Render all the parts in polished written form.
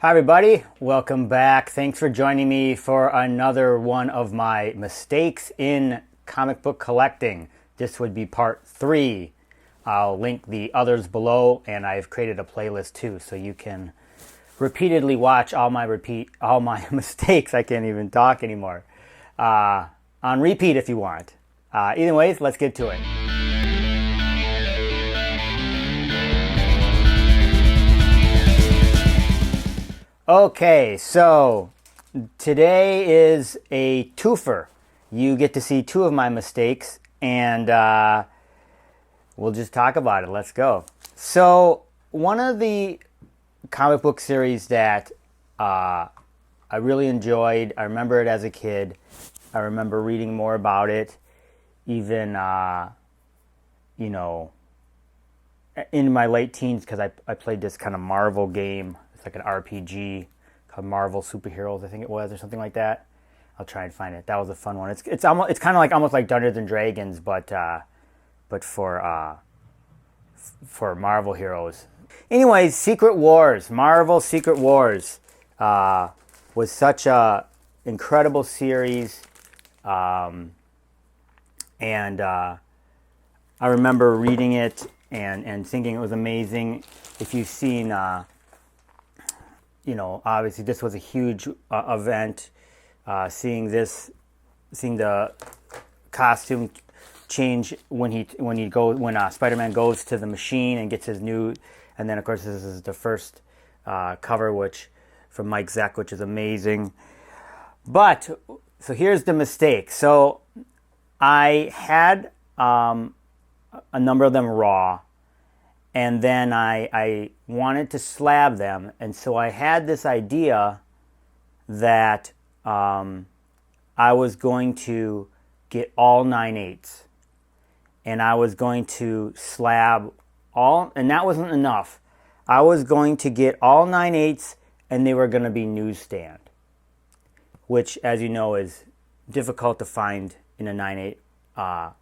Hi everybody, welcome back. Thanks for joining me for another one of my mistakes in comic book collecting. This would be part 3. I'll link the others below, and I've created a playlist too, so you can repeatedly watch all my mistakes. I can't even talk anymore. On repeat if you want. Anyways, let's get to it. Okay, so today is a twofer. You get to see 2 of my mistakes, and we'll just talk about it. Let's go. So one of the comic book series that I really enjoyed, I remember it as a kid. I remember reading more about it, even, in my late teens, because I played this kind of Marvel game. It's like an RPG called Marvel Superheroes, I think it was, or something like that. I'll try and find it. That was a fun one. It's kind of almost like Dungeons and Dragons, but for Marvel heroes. Anyways, Secret Wars, Marvel Secret Wars, was such a incredible series, and I remember reading it and thinking it was amazing. If you've seen, obviously this was a huge event. Seeing the costume change when Spider-Man goes to the machine and gets his new, and then of course this is the first cover, which from Mike Zeck, which is amazing. But so here's the mistake. So I had a number of them raw, and then I wanted to slab them, and so I had this idea that I was going to get all 9/8, and I was going to slab all, and that wasn't enough. I was going to get all 9/8, and they were going to be newsstand, which, as you know, is difficult to find in a 9/8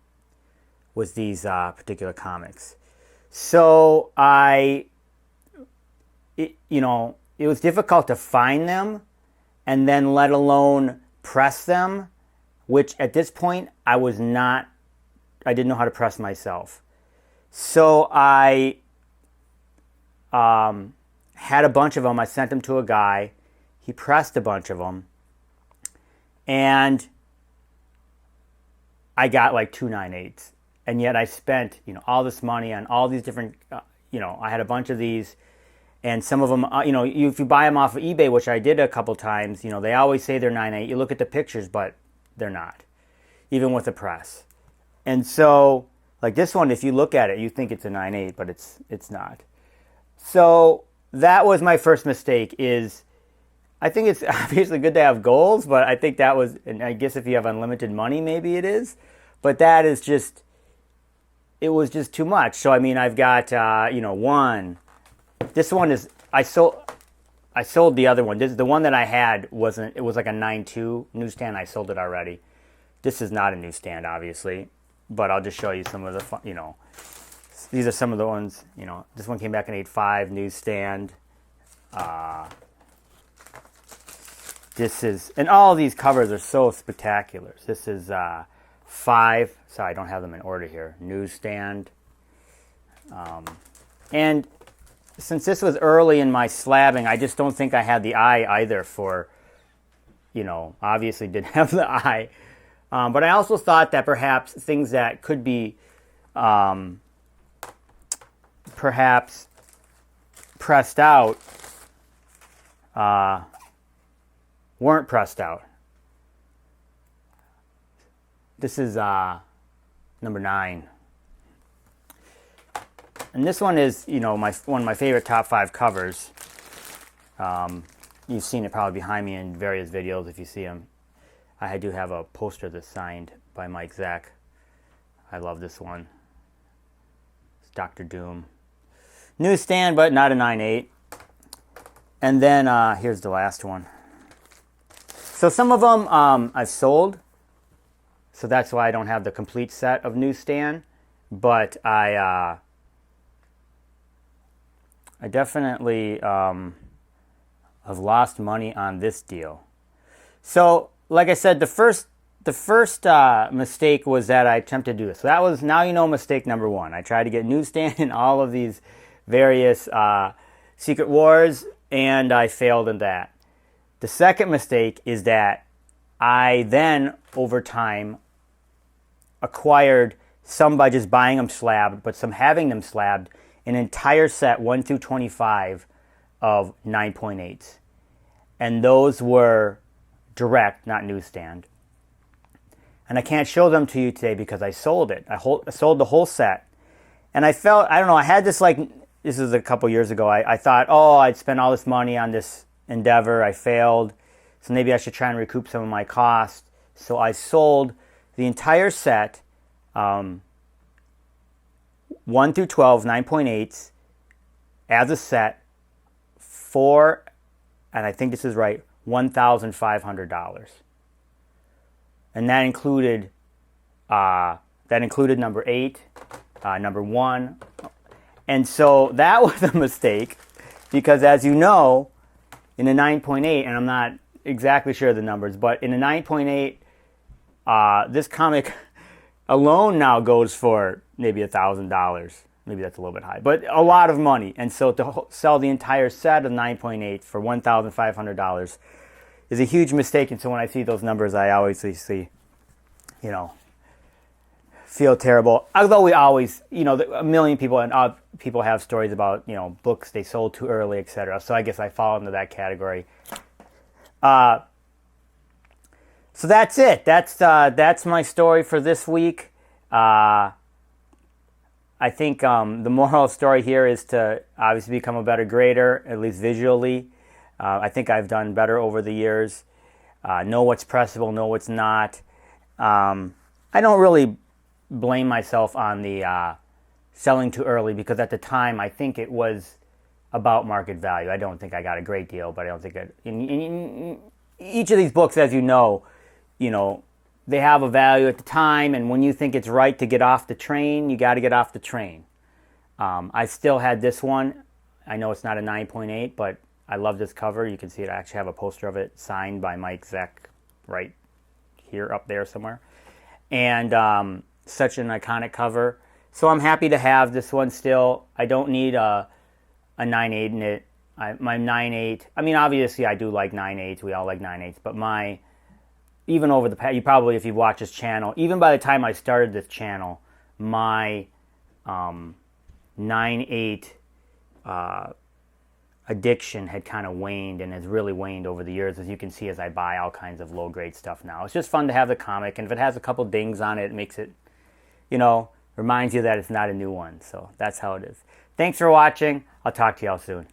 with these particular comics. So it was difficult to find them, and then let alone press them, which at this point I didn't know how to press myself. So I had a bunch of them. I sent them to a guy. He pressed a bunch of them, and I got like 2 9/8. And yet I spent, all this money on all these different, I had a bunch of these, and some of them, if you buy them off of eBay, which I did a couple times, they always say they're 9/8. You look at the pictures, but they're not, even with the press. And so, like this one, if you look at it, you think it's a 9/8, but it's not. So that was my first mistake. I think it's obviously good to have goals, but I think that was, and I guess if you have unlimited money, maybe it is, but that is just. It was just too much. So, I've got, one. This one is, I sold the other one. The one that I had it was like a 9/2 newsstand. I sold it already. This is not a newsstand, obviously, but I'll just show you some of the, these are some of the ones, this one came back in 8.5 newsstand. This is, and all of these covers are so spectacular. This is, 5, sorry, I don't have them in order here, newsstand. And since this was early in my slabbing, I just don't think I had the eye either for, obviously didn't have the eye. But I also thought that perhaps things that could be perhaps pressed out weren't pressed out. This is number 9. And this one is, one of my favorite top 5 covers. You've seen it probably behind me in various videos if you see them. I do have a poster that's signed by Mike Zeck. I love this one. It's Dr. Doom. Newsstand, but not a 9/8. And then here's the last one. So some of them I've sold. So that's why I don't have the complete set of newsstand. But I definitely I've lost money on this deal. So, like I said, the first mistake was that I attempted to do this. So that was, now you know, mistake number one. I tried to get Newsstand in all of these various Secret Wars, and I failed in that. The second mistake is that I then, over time, acquired some by just buying them slabbed, but some having them slabbed, an entire set 1 through 25 of 9.8s. And those were direct, not Newsstand. And I can't show them to you today because I sold it. I sold the whole set. And I felt, I don't know, I had this this is a couple years ago. I thought, oh, I'd spent all this money on this endeavor. I failed. So maybe I should try and recoup some of my costs. So I sold the entire set, 1 through 12, 9.8s, as a set for, and I think this is right, $1,500. And that included number 8, number 1. And so that was a mistake because, as you know, in a 9.8, and I'm not exactly sure of the numbers, but in a 9.8, this comic alone now goes for maybe $1,000. Maybe that's a little bit high, but a lot of money. And so to sell the entire set of 9.8 for $1,500 is a huge mistake. And so when I see those numbers, I always see, feel terrible. Although we always, a million people and people have stories about, books they sold too early, etc. So I guess I fall into that category. So that's it. That's my story for this week. I think the moral story here is to obviously become a better grader, at least visually. I think I've done better over the years. Know what's pressable, know what's not. I don't really blame myself on the selling too early because at the time I think it was about market value. I don't think I got a great deal, but I don't think in each of these books, as you know, they have a value at the time, and when you think it's right to get off the train, you got to get off the train. I still had this one. I know it's not a 9.8, but I love this cover. You can see it. I actually have a poster of it signed by Mike Zeck right here up there somewhere. And such an iconic cover. So I'm happy to have this one still. I don't need a 9.8 in it. My 9.8, I mean, obviously I do like 9.8s. We all like 9.8s, but even over the past, you probably, if you've watched this channel, even by the time I started this channel, my 9.8 addiction had kind of waned and has really waned over the years, as you can see as I buy all kinds of low-grade stuff now. It's just fun to have the comic, and if it has a couple dings on it, it makes it, reminds you that it's not a new one. So that's how it is. Thanks for watching. I'll talk to y'all soon.